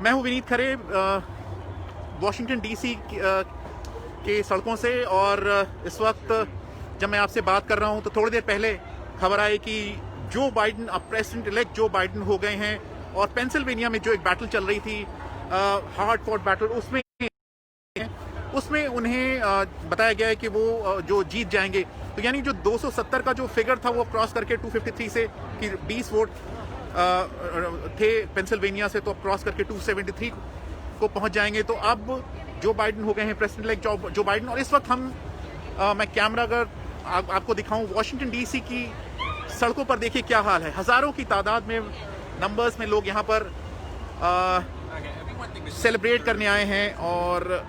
मैं हूं विनीत खरे Washington DC के सड़कों से। और इस वक्त जब मैं आपसे बात कर रहा हूं तो थोड़ी देर पहले खबर आई कि जो बाइडन अब प्रेसिडेंट इलेक्ट जो बाइडन हो गए हैं। और पेंसिल्वेनिया में जो एक बैटल चल रही थी, हार्ड फॉट बैटल, उसमें उन्हें बताया गया है कि वो जो जीत जाएंगे। तो यानी जो 270 का जो फिगर था वो क्रॉस करके 253 से कि 20 वोट थे पेंसिल्वेनिया से, तो अब क्रॉस करके 273 को पहुंच जाएंगे। तो अब जो बाइडन हो गए हैं प्रेसिडेंट इलेक्ट जो बाइडन। और इस वक्त मैं कैमरा अगर आपको दिखाऊं वॉशिंगटन डीसी की सड़कों पर, देखिए क्या हाल है। हजारों की तादाद में नंबर्स में लोग यहाँ पर सेलिब्रेट करने आए हैं। और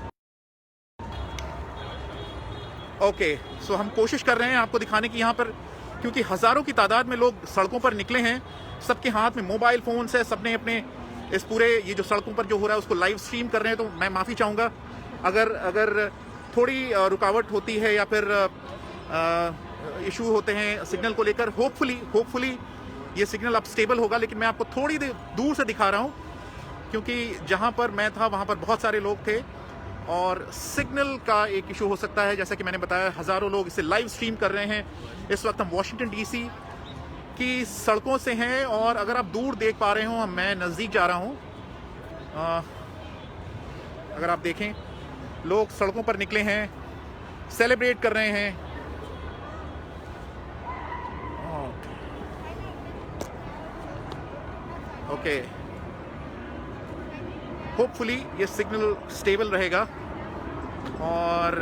ओके, सो हम कोशिश कर रहे हैं आपको दिखाने की यहाँ पर, क्योंकि हजारों की तादाद में लोग सड़कों पर निकले हैं। सबके हाथ में मोबाइल फोन्स है, सबने अपने इस पूरे ये जो सड़कों पर जो हो रहा है उसको लाइव स्ट्रीम कर रहे हैं। तो मैं माफ़ी चाहूँगा अगर थोड़ी रुकावट होती है या फिर इशू होते हैं सिग्नल को लेकर। होपफुली ये सिग्नल अब स्टेबल होगा। लेकिन मैं आपको थोड़ी देर दूर से दिखा रहा हूँ, क्योंकि जहाँ पर मैं था वहाँ पर बहुत सारे लोग थे और सिग्नल का एक इशू हो सकता है। जैसा कि मैंने बताया, हज़ारों लोग इसे लाइव स्ट्रीम कर रहे हैं। इस वक्त हम वॉशिंगटन डीसी की सड़कों से हैं और अगर आप दूर देख पा रहे हो, मैं नज़दीक जा रहा हूँ। अगर आप देखें, लोग सड़कों पर निकले हैं, सेलिब्रेट कर रहे हैं। ओके, होपफुली ये सिग्नल स्टेबल रहेगा। और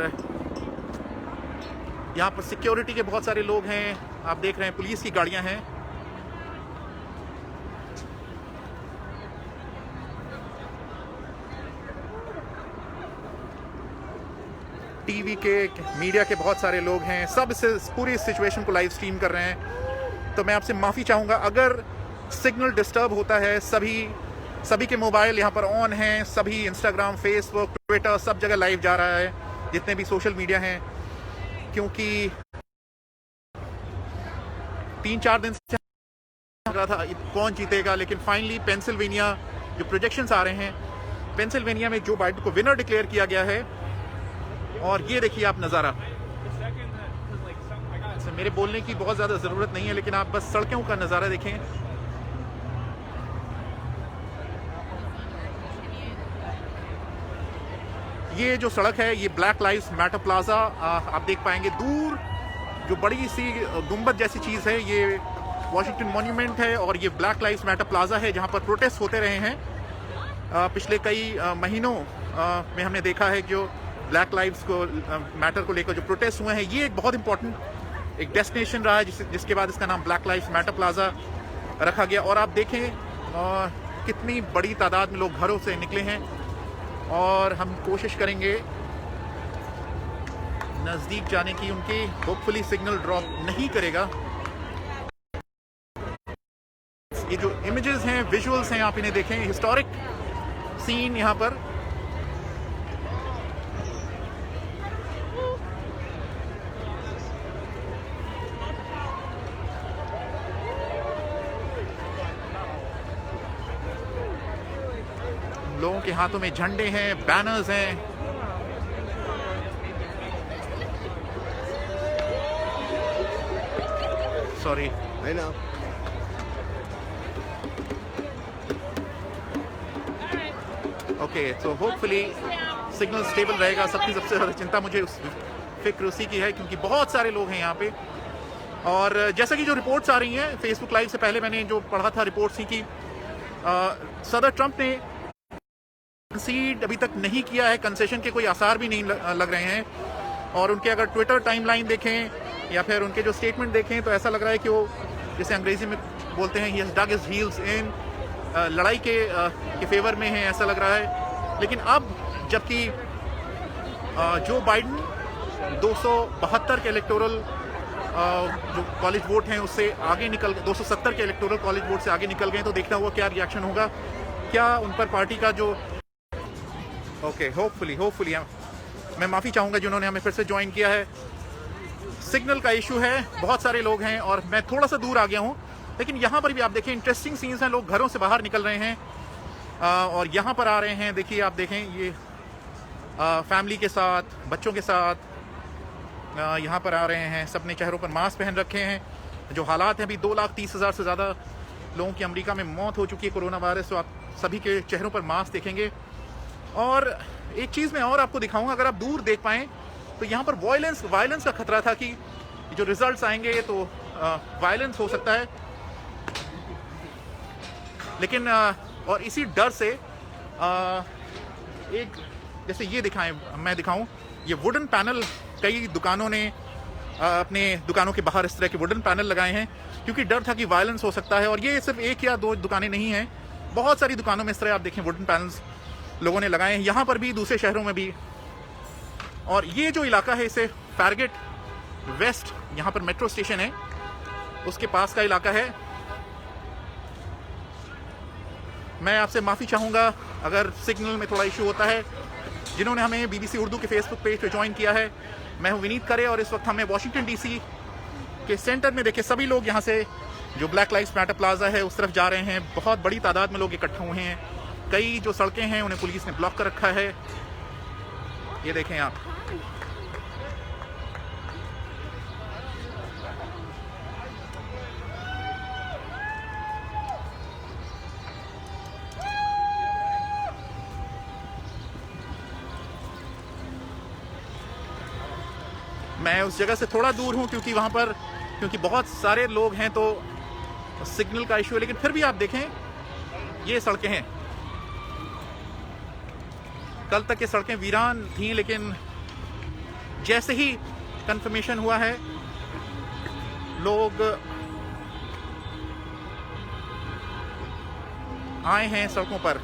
यहाँ पर सिक्योरिटी के बहुत सारे लोग हैं, आप देख रहे हैं पुलिस की गाड़ियां हैं। टीवी के, मीडिया के बहुत सारे लोग हैं, सब इस पूरी सिचुएशन को लाइव स्ट्रीम कर रहे हैं। तो मैं आपसे माफ़ी चाहूँगा अगर सिग्नल डिस्टर्ब होता है। सभी के मोबाइल यहाँ पर ऑन हैं, सभी इंस्टाग्राम, फेसबुक, ट्विटर, सब जगह लाइव जा रहा है, जितने भी सोशल मीडिया हैं। क्योंकि 3-4 दिन से लग रहा था कौन जीतेगा, लेकिन फाइनली पेंसिल्वेनिया जो प्रोजेक्शंस आ रहे हैं, पेंसिल्वेनिया में जो बाइडन को विनर डिक्लेयर किया गया है। और ये देखिए आप नज़ारा। मेरे बोलने की बहुत ज़्यादा ज़रूरत नहीं है, लेकिन आप बस सड़कों का नज़ारा देखें। ये जो सड़क है, ये ब्लैक लाइव्स मैटर प्लाजा, आप देख पाएंगे दूर जो बड़ी सी गुंबद जैसी चीज़ है, ये वॉशिंगटन मॉन्यूमेंट है। और ये ब्लैक लाइव्स मैटर प्लाजा है, जहाँ पर प्रोटेस्ट होते रहे हैं पिछले कई महीनों में। हमने देखा है जो ब्लैक लाइव्स को मैटर को लेकर जो प्रोटेस्ट हुए हैं, ये एक बहुत इंपॉर्टेंट एक डेस्टिनेशन रहा है, जिसके बाद इसका नाम ब्लैक लाइव्स मैटर प्लाजा रखा गया। और आप देखें कितनी बड़ी तादाद में लोग घरों से निकले हैं। और हम कोशिश करेंगे नज़दीक जाने की उनकी। होपफुली सिग्नल ड्रॉप नहीं करेगा। ये जो इमेजेस हैं, विजुअल्स हैं, आप इन्हें देखें। हिस्टोरिक सीन यहाँ पर। लोगों के हाथों में झंडे हैं, बैनर्स हैं। Sorry, I know. ओके, तो होपफुली सिग्नल स्टेबल रहेगा। सबसे ज़्यादा चिंता मुझे फिक्र उसी की है, क्योंकि बहुत सारे लोग हैं यहाँ पे। और जैसा कि जो रिपोर्ट्स आ रही हैं फेसबुक लाइव से पहले मैंने जो पढ़ा था, रिपोर्ट्स थी कि सदर ट्रंप ने कंसीड अभी तक नहीं किया है, कंसेशन के कोई आसार भी नहीं लग रहे हैं। और उनके अगर ट्विटर टाइमलाइन देखें या फिर उनके जो स्टेटमेंट देखें, तो ऐसा लग रहा है कि वो, जैसे अंग्रेजी में बोलते हैं, he has dug his heels in, लड़ाई के फेवर में है, ऐसा लग रहा है। लेकिन अब जबकि जो बाइडन 272 के इलेक्टोरल जो कॉलेज वोट हैं उससे आगे निकल, 270 के इलेक्टोरल कॉलेज वोट से आगे निकल गए, तो देखना हुआ क्या रिएक्शन होगा, क्या उन पर पार्टी का जो ओके होपफुली मैं माफ़ी चाहूँगा जिन्होंने हमें फिर से ज्वाइन किया है। सिग्नल का इशू है, बहुत सारे लोग हैं और मैं थोड़ा सा दूर आ गया हूँ। लेकिन यहाँ पर भी आप देखें इंटरेस्टिंग सीन्स हैं, लोग घरों से बाहर निकल रहे हैं और यहाँ पर आ रहे हैं, देखिए आप देखें ये फैमिली के साथ, बच्चों के साथ यहाँ पर आ रहे हैं। सबने चेहरों पर मास्क पहन रखे हैं। जो हालात हैं अभी 2,30,000 से ज़्यादा लोगों की अमेरिका में मौत हो चुकी है कोरोना वायरस, तो आप सभी के चेहरों पर मास्क देखेंगे। और एक चीज़ मैं और आपको दिखाऊंगा, अगर आप दूर देख पाएँ तो यहाँ पर वायलेंस का खतरा था कि जो रिजल्ट्स आएंगे तो वायलेंस हो सकता है। लेकिन और इसी डर से एक जैसे ये मैं दिखाऊं, ये वुडन पैनल कई दुकानों ने अपने दुकानों के बाहर इस तरह के वुडन पैनल लगाए हैं, क्योंकि डर था कि वायलेंस हो सकता है। और ये सिर्फ 1 या 2 दुकानें नहीं हैं, बहुत सारी दुकानों में इस तरह आप देखें वुडन पैनल्स लोगों ने लगाए हैं, यहाँ पर भी, दूसरे शहरों में भी। और ये जो इलाका है इसे फारगेट वेस्ट, यहाँ पर मेट्रो स्टेशन है, उसके पास का इलाका है। मैं आपसे माफ़ी चाहूँगा अगर सिग्नल में थोड़ा इशू होता है। जिन्होंने हमें BBC उर्दू के फेसबुक पेज पे ज्वाइन किया है, मैं हूँ विनीत करे, और इस वक्त हमें वाशिंगटन DC के सेंटर में देखे सभी लोग यहाँ से जो ब्लैक लाइव्स मैटर प्लाजा है उस तरफ जा रहे हैं। बहुत बड़ी तादाद में लोग इकट्ठे हुए हैं। कई जो सड़कें हैं उन्हें पुलिस ने ब्लॉक कर रखा है, ये देखें आप। मैं उस जगह से थोड़ा दूर हूं क्योंकि बहुत सारे लोग हैं तो सिग्नल का इशू है, लेकिन फिर भी आप देखें ये सड़कें हैं। कल तक ये सड़कें वीरान थीं, लेकिन जैसे ही कंफर्मेशन हुआ है लोग आए हैं सड़कों पर।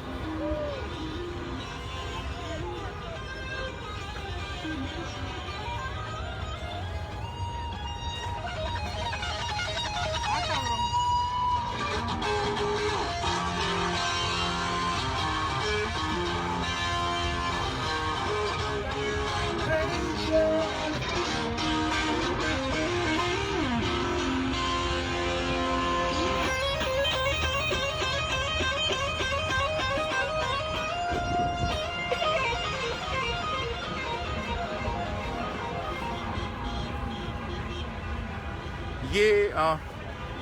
ये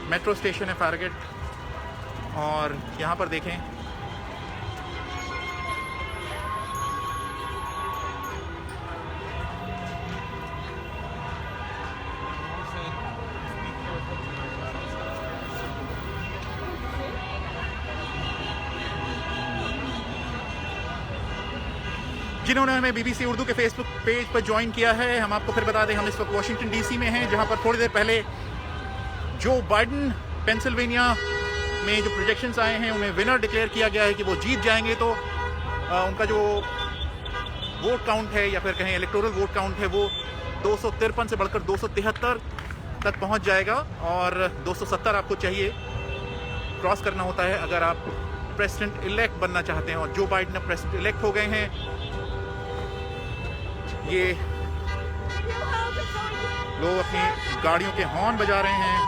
मेट्रो स्टेशन है फारगेट, और यहाँ पर देखें जिन्होंने हमें BBC उर्दू के फेसबुक पेज पर ज्वाइन किया है। हम आपको फिर बता दें, हम इस वक्त वाशिंगटन DC में हैं, जहाँ पर थोड़ी देर पहले जो बाइडेन पेंसिल्वेनिया में जो प्रोजेक्शंस आए हैं उन्हें विनर डिक्लेयर किया गया है कि वो जीत जाएंगे। तो उनका जो वोट काउंट है, या फिर कहें इलेक्टोरल वोट काउंट है, वो 253 से बढ़कर 273 तक पहुंच जाएगा। और 270 आपको चाहिए, क्रॉस करना होता है अगर आप प्रेसिडेंट इलेक्ट बनना चाहते हैं। और जो बाइडेन अब प्रेसिडेंट इलेक्ट हो गए हैं। ये लोग अपनी गाड़ियों के हॉर्न बजा रहे हैं।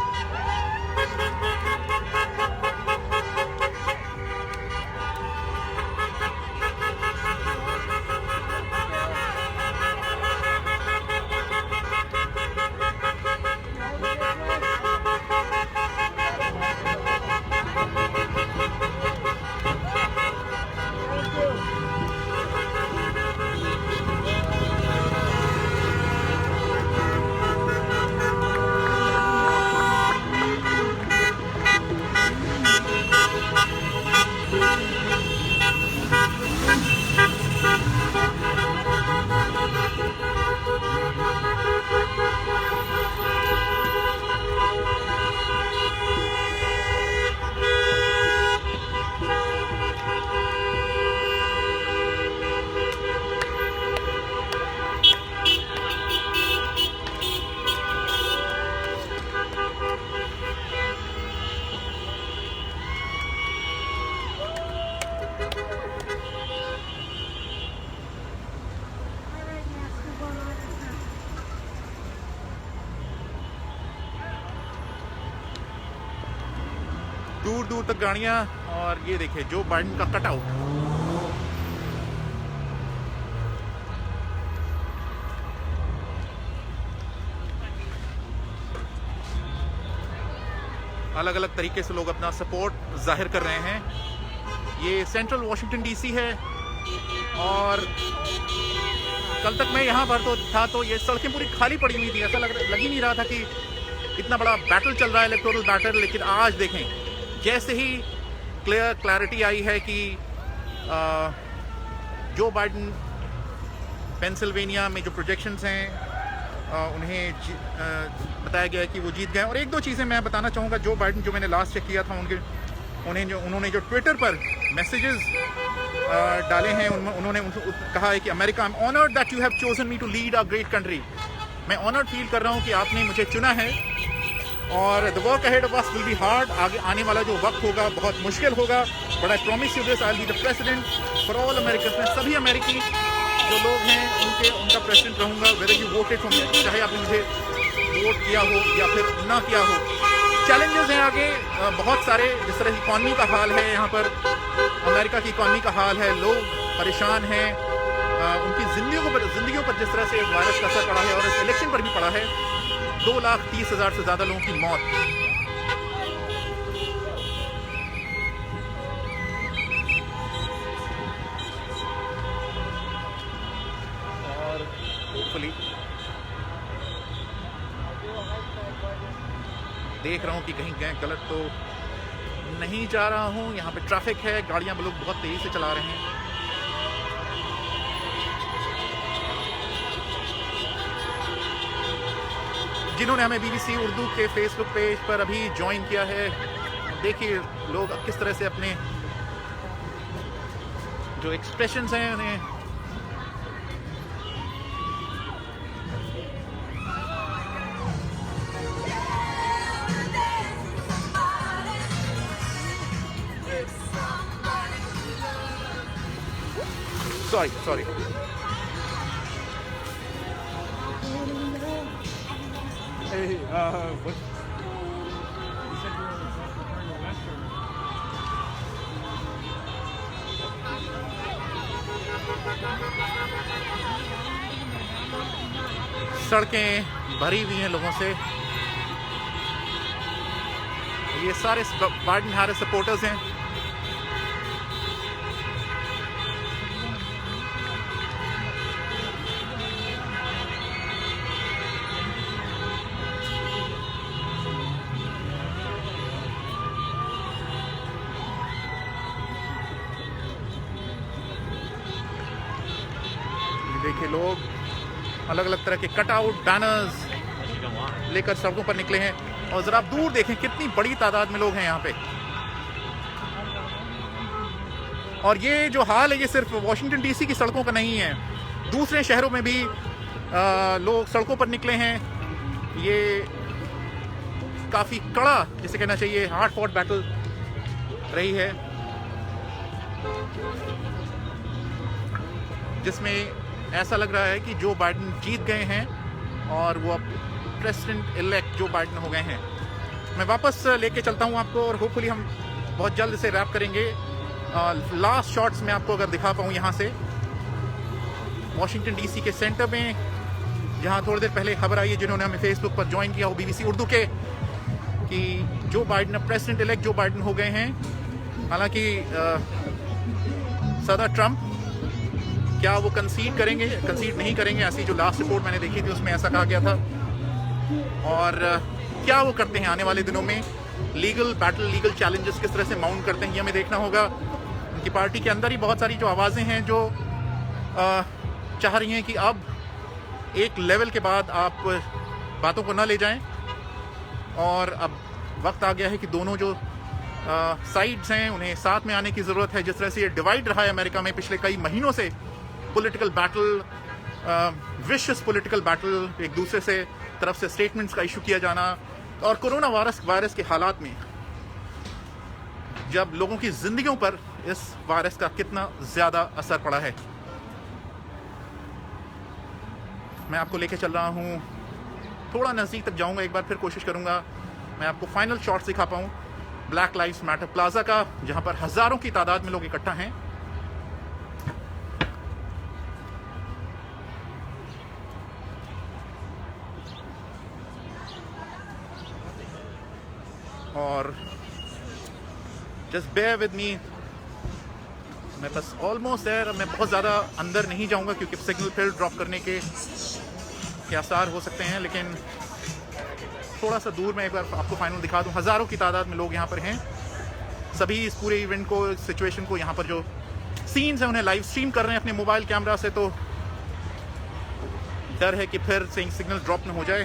दूर दूर तक गाड़ियां और ये देखिए जो बाइडेन का कटआउट। अलग अलग तरीके से लोग अपना सपोर्ट जाहिर कर रहे हैं। ये सेंट्रल वॉशिंगटन डीसी है और कल तक मैं यहाँ पर तो ये सड़कें पूरी खाली पड़ी हुई थी। ऐसा लग ही नहीं रहा था कि इतना बड़ा बैटल चल रहा है, इलेक्टोरल बैटल। लेकिन आज देखें जैसे ही क्लैरिटी आई है कि जो बाइडेन पेंसिल्वेनिया में जो प्रोजेक्शंस हैं उन्हें बताया गया है कि वो जीत गए। और एक दो चीज़ें मैं बताना चाहूँगा। जो बाइडेन जो मैंने लास्ट चेक किया था उन्होंने जो ट्विटर पर मैसेजेस डाले हैं उन्होंने कहा है कि America, I am honoured that you have chosen me to lead a great country. मैं ऑनर्ड फील कर रहा हूँ कि आपने मुझे चुना है और the work ahead of us will be hard. आगे आने वाला जो वक्त होगा बहुत मुश्किल होगा। But I promise you this, I will be the president for all American. मैं सभी अमेरिकी जो लोग हैं उनका प्रेसिडेंट रहूँगा, whether you voted for me, चाहे आपने मुझे वोट किया हो या फिर ना किया हो। चैलेंजेस हैं आगे बहुत सारे, जिस तरह इकॉनमी का हाल है यहाँ पर, अमेरिका की इकॉनमी का हाल है, लोग परेशान हैं, उनकी जिंदगियों पर जिस तरह से वायरस का असर पड़ा है और इस इलेक्शन पर भी पड़ा है। 2,30,000 से ज़्यादा लोगों की मौत। और होपफुली देख रहा हूँ कि कहीं गलत तो नहीं जा रहा हूँ। यहाँ पे ट्रैफिक है, गाड़ियाँ लोग बहुत तेज़ी से चला रहे हैं। जिन्होंने हमें BBC उर्दू के फेसबुक पेज पर अभी ज्वाइन किया है, देखिए लोग किस तरह से अपने जो एक्सप्रेशंस हैं उन्हें sorry Hey, what? You said you were preparing a Western. सड़कें भरी हुई हैं लोगों से। ये सारे बाइडेन हैरिस सपोर्टर्स हैं। देखिए लोग अलग अलग तरह के कटआउट बैनर्स लेकर सड़कों पर निकले हैं। और जरा आप दूर देखें कितनी बड़ी तादाद में लोग हैं यहाँ पे। और ये जो हाल है ये सिर्फ वॉशिंगटन DC की सड़कों का नहीं है, दूसरे शहरों में भी लोग सड़कों पर निकले हैं। ये काफ़ी कड़ा, जिसे कहना चाहिए हार्ड फॉट बैटल रही है, जिसमें ऐसा लग रहा है कि जो बाइडेन जीत गए हैं और वो अब प्रेसिडेंट इलेक्ट जो बाइडेन हो गए हैं। मैं वापस लेके चलता हूँ आपको और होपफुली हम बहुत जल्द इसे रैप करेंगे। लास्ट शॉट्स में आपको अगर दिखा पाऊँ यहाँ से वॉशिंगटन DC के सेंटर में, जहाँ थोड़ी देर पहले खबर आई है जिन्होंने हमें फेसबुक पर ज्वाइन किया हो BBC उर्दू के, कि जो बाइडेन अब प्रेसिडेंट इलेक्ट जो बाइडेन हो गए हैं। हालांकि सदर ट्रंप क्या वो कंसीड नहीं करेंगे, ऐसी जो लास्ट रिपोर्ट मैंने देखी थी उसमें ऐसा कहा गया था। और क्या वो करते हैं आने वाले दिनों में, लीगल बैटल, लीगल चैलेंजेस किस तरह से माउंट करते हैं, ये हमें देखना होगा। उनकी पार्टी के अंदर ही बहुत सारी जो आवाज़ें हैं जो चाह रही हैं कि अब एक लेवल के बाद आप बातों को ना ले जाएं, और अब वक्त आ गया है कि दोनों जो साइड्स हैं उन्हें साथ में आने की ज़रूरत है। जिस तरह से ये डिवाइड रहा है अमेरिका में पिछले कई महीनों से, political battle, vicious political battle, एक दूसरे से तरफ से स्टेटमेंट्स का इशू किया जाना, और कोरोना वायरस के हालात में जब लोगों की जिंदगियों पर इस वायरस का कितना ज़्यादा असर पड़ा है। मैं आपको लेके चल रहा हूँ, थोड़ा नज़दीक तक जाऊँगा, एक बार फिर कोशिश करूँगा मैं आपको फाइनल शॉट्स दिखा पाऊँ ब्लैक लाइव्स मैटर प्लाजा का, जहां पर हजारों की तादाद में लोग इकट्ठा हैं। और जस्ट बेयर विद मी, मैं बस ऑलमोस्ट देयर। मैं बहुत ज़्यादा अंदर नहीं जाऊंगा क्योंकि सिग्नल फिर ड्रॉप करने के आसार हो सकते हैं, लेकिन थोड़ा सा दूर मैं एक बार आपको फाइनल दिखा दूं। हज़ारों की तादाद में लोग यहाँ पर हैं। सभी इस पूरे इवेंट को, सिचुएशन को, यहाँ पर जो सीन्स हैं उन्हें लाइव स्ट्रीम कर रहे हैं अपने मोबाइल कैमरा से। तो डर है कि फिर सिग्नल ड्रॉप न हो जाए।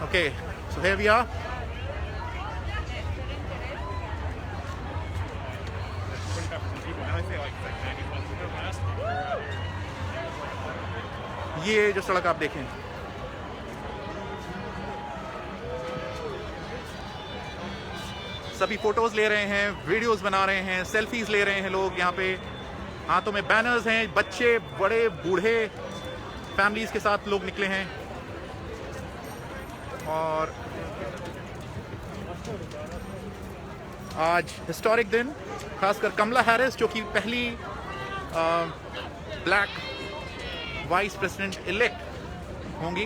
Okay, so here we are. ये जो सड़क आप देखें, सभी फोटोज ले रहे हैं, वीडियोस बना रहे हैं, सेल्फीज ले रहे हैं लोग। यहाँ पे हाथों में बैनर्स हैं, बच्चे, बड़े, बूढ़े, फैमिलीज के साथ लोग निकले हैं। और आज हिस्टोरिक दिन, खासकर कमला हैरिस जो कि पहली ब्लैक वाइस प्रेसिडेंट इलेक्ट होंगी।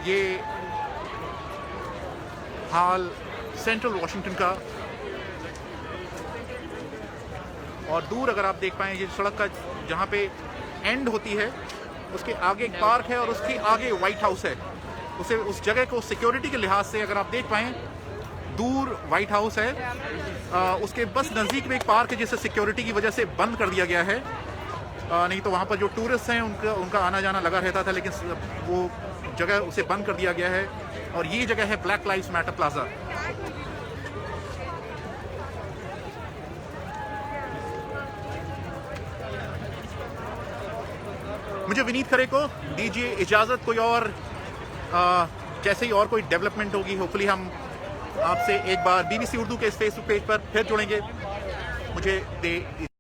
ये हाल सेंट्रल वॉशिंगटन का, और दूर अगर आप देख पाएं, ये सड़क का जहाँ पे एंड होती है उसके आगे एक पार्क है और उसके आगे व्हाइट हाउस है। उस जगह को सिक्योरिटी के लिहाज से अगर आप देख पाएं, दूर व्हाइट हाउस है, उसके बस नज़दीक में एक पार्क है जिसे सिक्योरिटी की वजह से बंद कर दिया गया है। नहीं तो वहाँ पर जो टूरिस्ट हैं उनका आना जाना लगा रहता था, लेकिन वो जगह उसे बंद कर दिया गया है। और ये जगह है ब्लैक लाइव्स मैटर प्लाजा। मुझे विनीत खरे को दीजिए इजाज़त। कोई और जैसे ही और कोई डेवलपमेंट होगी, होपफुली हम आपसे एक बार BBC उर्दू के इस फेसबुक पेज पर फिर जुड़ेंगे। मुझे दे